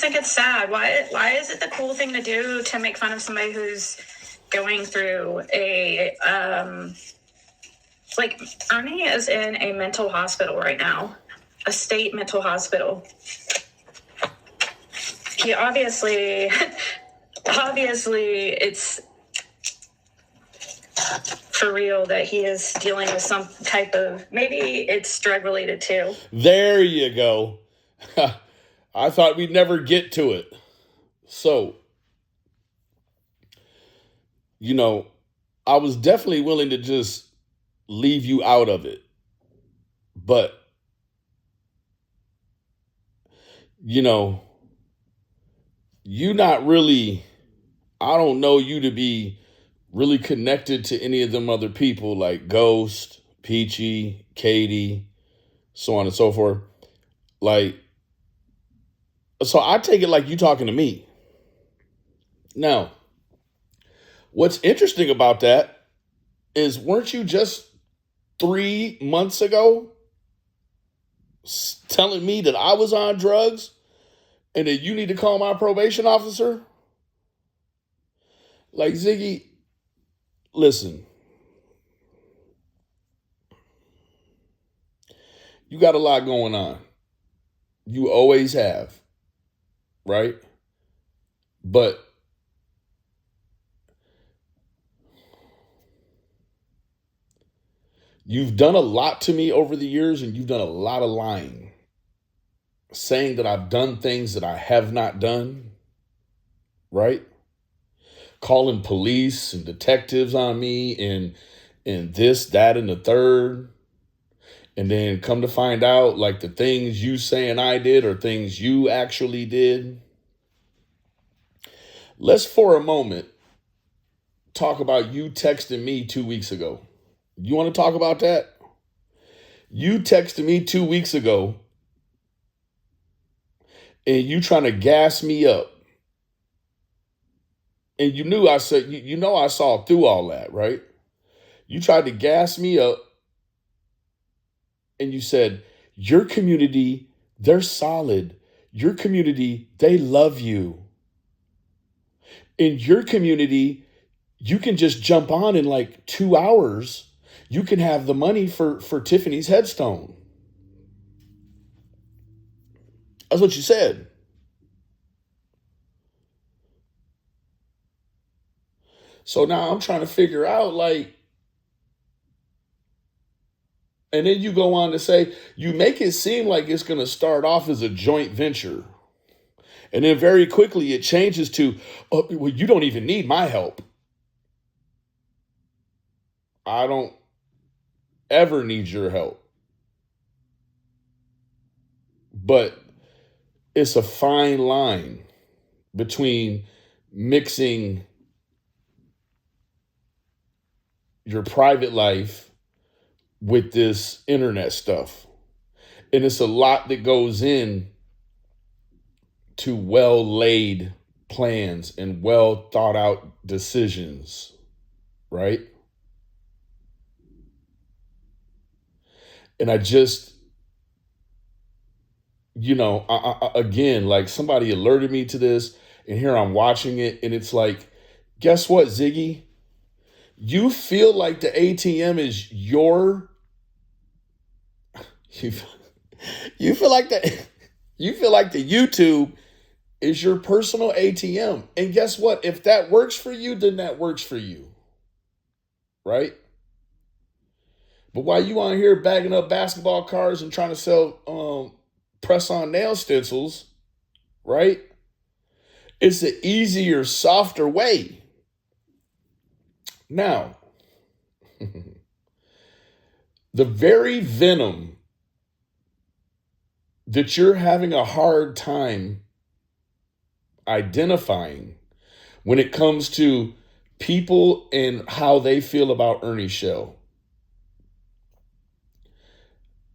just think it's sad. Why is it the cool thing to do to make fun of somebody who's going through a like Ernie is in a mental hospital right now, a state mental hospital. He obviously it's for real that he is dealing with some type of, maybe it's drug related too. There you go. I thought we'd never get to it. So, I was definitely willing to just leave you out of it. But, you not really, I don't know you to be really connected to any of them other people like Ghost, Peachy, Katie, so on and so forth. So I take it like you talking to me. Now, what's interesting about that is, weren't you just 3 months ago telling me that I was on drugs and that you need to call my probation officer? Like, Ziggy, listen, you got a lot going on. You always have, right? But you've done a lot to me over the years, and you've done a lot of lying, saying that I've done things that I have not done, right? Calling police and detectives on me and this, that, and the third. And then come to find out, like, the things you saying I did are things you actually did. Let's for a moment talk about you texting me 2 weeks ago. You want to talk about that? You texted me 2 weeks ago and you trying to gas me up. And you knew I said, I saw through all that, right? You tried to gas me up and you said, your community, they're solid. Your community, they love you. In your community, you can just jump on in like 2 hours. You can have the money for Tiffany's headstone. That's what you said. So now I'm trying to figure out, like, and then you go on to say, you make it seem like it's going to start off as a joint venture. And then very quickly it changes to, oh, well, you don't even need my help. I don't ever need your help. But it's a fine line between mixing your private life with this internet stuff. And it's a lot that goes in to well-laid plans and well thought out decisions, right? And I just, again, like, somebody alerted me to this, and here I'm watching it, and it's like, guess what, Ziggy? You feel like the ATM is your, you feel like the YouTube is your personal ATM. And guess what? If that works for you, then that works for you, right? But while you on here bagging up basketball cards and trying to sell press-on nail stencils, right? It's the easier, softer way. Now, the very venom that you're having a hard time identifying when it comes to people and how they feel about Ernie Shell,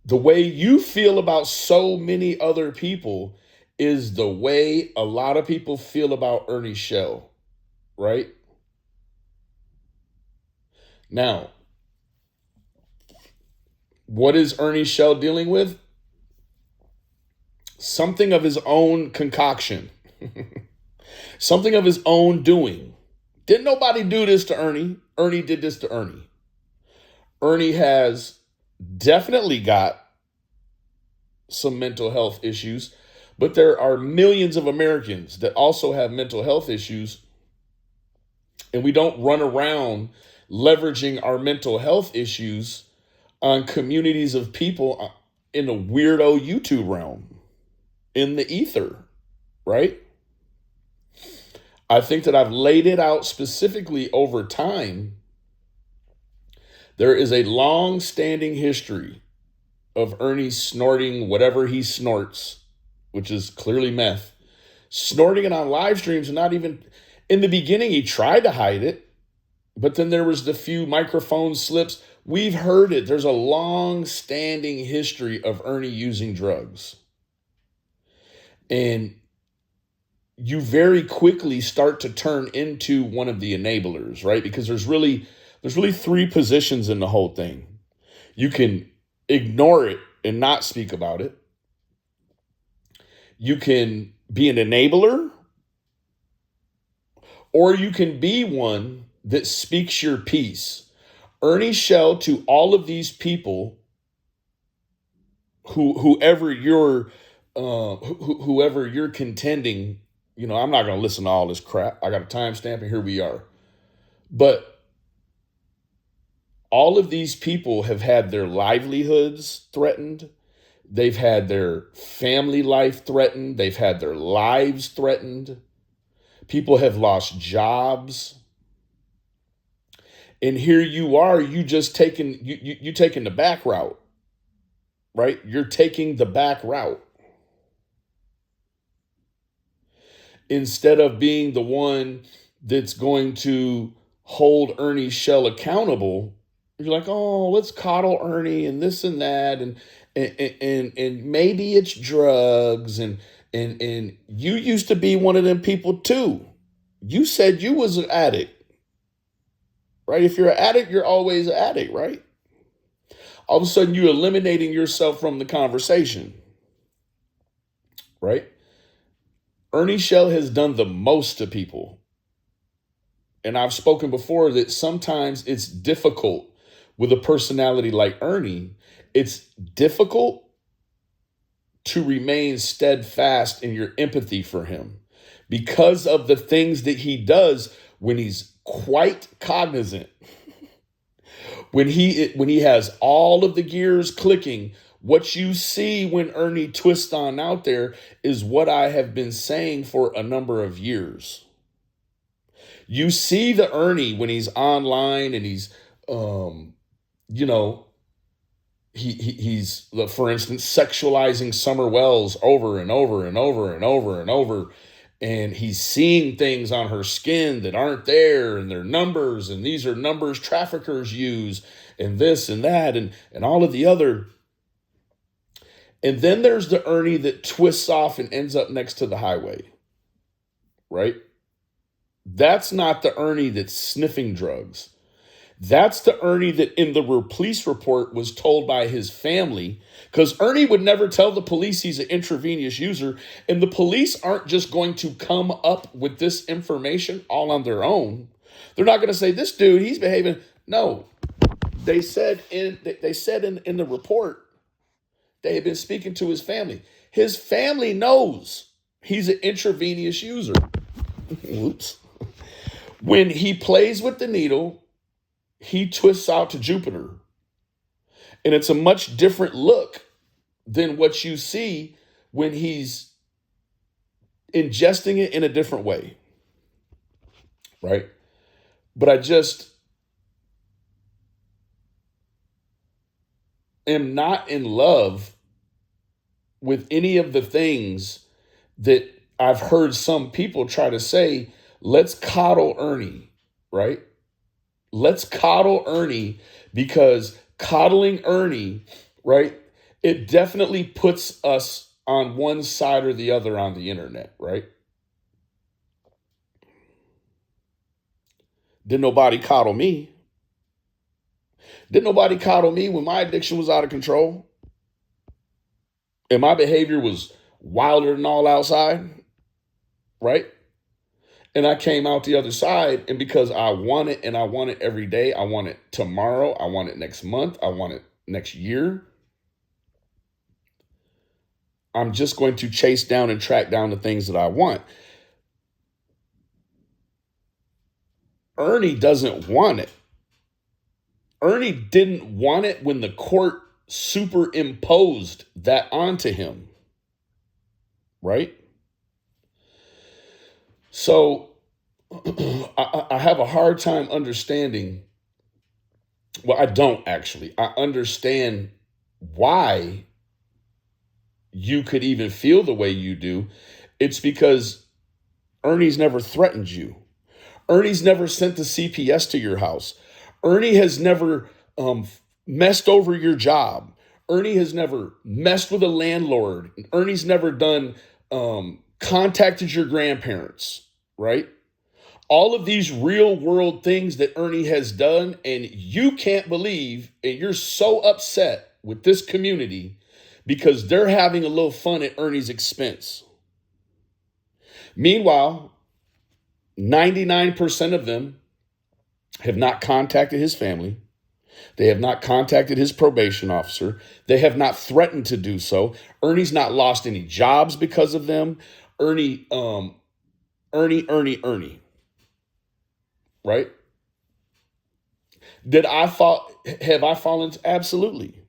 the way you feel about so many other people is the way a lot of people feel about Ernie Shell, right? Now, what is Ernie Shell dealing with? Something of his own concoction. Something of his own doing. Didn't nobody do this to Ernie. Ernie did this to Ernie. Ernie has definitely got some mental health issues, but there are millions of Americans that also have mental health issues, and we don't run around leveraging our mental health issues on communities of people in the weirdo YouTube realm, in the ether, right? I think that I've laid it out specifically over time. There is a long standing history of Ernie snorting whatever he snorts, which is clearly meth, snorting it on live streams. And not even in the beginning, he tried to hide it, but then there was the few microphone slips. We've heard it. There's a long standing history of Ernie using drugs. And you very quickly start to turn into one of the enablers, right? Because there's really three positions in the whole thing. You can ignore it and not speak about it. You can be an enabler, or you can be one that speaks your piece. Ernie Shell, to all of these people, whoever you're contending, I'm not going to listen to all this crap. I got a timestamp, and here we are. But all of these people have had their livelihoods threatened. They've had their family life threatened. They've had their lives threatened. People have lost jobs. And here you are, you taking the back route, right? You're taking the back route. Instead of being the one that's going to hold Ernie Shell accountable, you're like, oh, let's coddle Ernie and this and that, and maybe it's drugs, and you used to be one of them people too. You said you was an addict, right? If you're an addict, you're always an addict, right? All of a sudden, you're eliminating yourself from the conversation, right? Ernie Shell has done the most to people. And I've spoken before that sometimes it's difficult with a personality like Ernie. It's difficult to remain steadfast in your empathy for him because of the things that he does when he's quite cognizant. When he has all of the gears clicking. What you see when Ernie twists on out there is what I have been saying for a number of years. You see the Ernie when he's online and he's, he's, for instance, sexualizing Summer Wells over and over and over and over and over. And he's seeing things on her skin that aren't there, and they're numbers, and these are numbers traffickers use, and this and that, and all of the other. And then there's the Ernie that twists off and ends up next to the highway, right? That's not the Ernie that's sniffing drugs. That's the Ernie that in the police report was told by his family, because Ernie would never tell the police he's an intravenous user, and the police aren't just going to come up with this information all on their own. They're not going to say, this dude, he's behaving. No, they said in the report, they had been speaking to his family. His family knows he's an intravenous user. Oops. When he plays with the needle, he twists out to Jupiter. And it's a much different look than what you see when he's ingesting it in a different way. Right? But I just am not in love with any of the things that I've heard some people try to say. Let's coddle Ernie, right? Let's coddle Ernie, because coddling Ernie, right, it definitely puts us on one side or the other on the internet, right? Didn't nobody coddle me. Didn't nobody coddle me when my addiction was out of control and my behavior was wilder than all outside, right? And I came out the other side, and because I want it and I want it every day, I want it tomorrow, I want it next month, I want it next year, I'm just going to chase down and track down the things that I want. Ernie doesn't want it. Ernie didn't want it when the court superimposed that onto him, right? So I have a hard time understanding. Well, I don't actually. I understand why you could even feel the way you do. It's because Ernie's never threatened you. Ernie's never sent the CPS to your house. Ernie has never messed over your job. Ernie has never messed with a landlord. Ernie's never done contacted your grandparents, right? All of these real world things that Ernie has done, and you can't believe, and you're so upset with this community because they're having a little fun at Ernie's expense. Meanwhile, 99% of them have not contacted his family. They have not contacted his probation officer. They have not threatened to do so. Ernie's not lost any jobs because of them. Ernie, right? Have I fallen? Absolutely.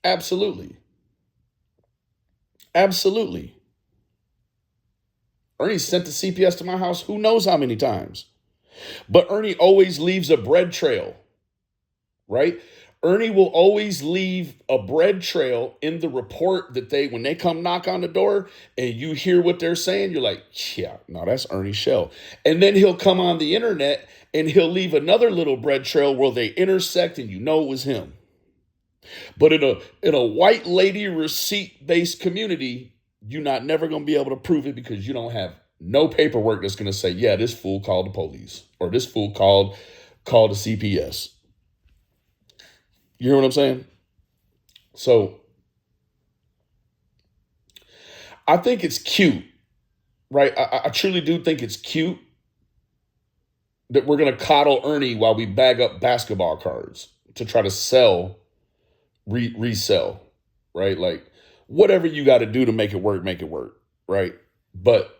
Absolutely. Absolutely. Ernie sent the CPS to my house who knows how many times. But Ernie always leaves a bread trail, right? Ernie will always leave a bread trail in the report that when they come knock on the door and you hear what they're saying, you're like, yeah, no, that's Ernie Shell. And then he'll come on the internet and he'll leave another little bread trail where they intersect and you know it was him. But in a white lady receipt based community, you're not never going to be able to prove it because you don't have no paperwork that's going to say, yeah, this fool called the police or this fool called the CPS. You hear what I'm saying? So I think it's cute, right? I truly do think it's cute that we're going to coddle Ernie while we bag up basketball cards to try to resell, right? Like whatever you got to do to make it work, right? But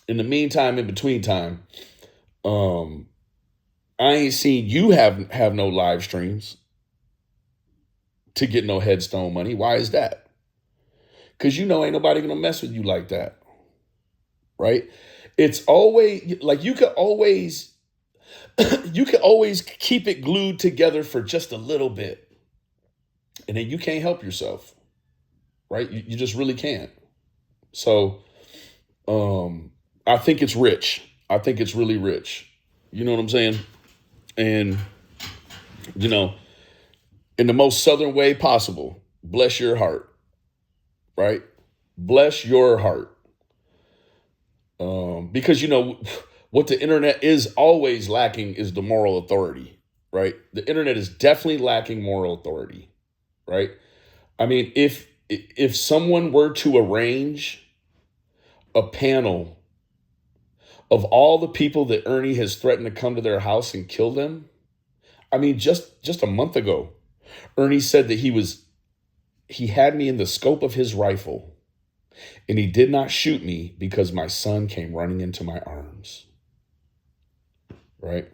in the meantime, in between time, I ain't seen you have no live streams to get no headstone money. Why is that? Because ain't nobody gonna mess with you like that, right? It's always like you could always keep it glued together for just a little bit, and then you can't help yourself, right? You just really can't. So, I think it's rich. I think it's really rich. You know what I'm saying? And in the most southern way possible, bless your heart, right? Bless your heart. Because what the internet is always lacking is the moral authority, right? The internet is definitely lacking moral authority, right? I mean, if someone were to arrange a panel of all the people that Ernie has threatened to come to their house and kill them, I mean, just a month ago, Ernie said that he had me in the scope of his rifle and he did not shoot me because my son came running into my arms. Right?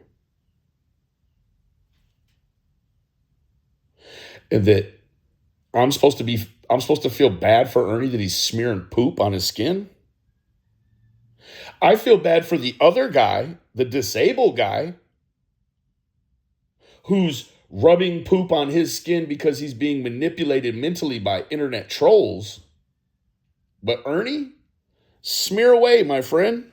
And that I'm supposed to feel bad for Ernie that he's smearing poop on his skin. I feel bad for the other guy, the disabled guy, who's rubbing poop on his skin because he's being manipulated mentally by internet trolls. But Ernie, smear away, my friend.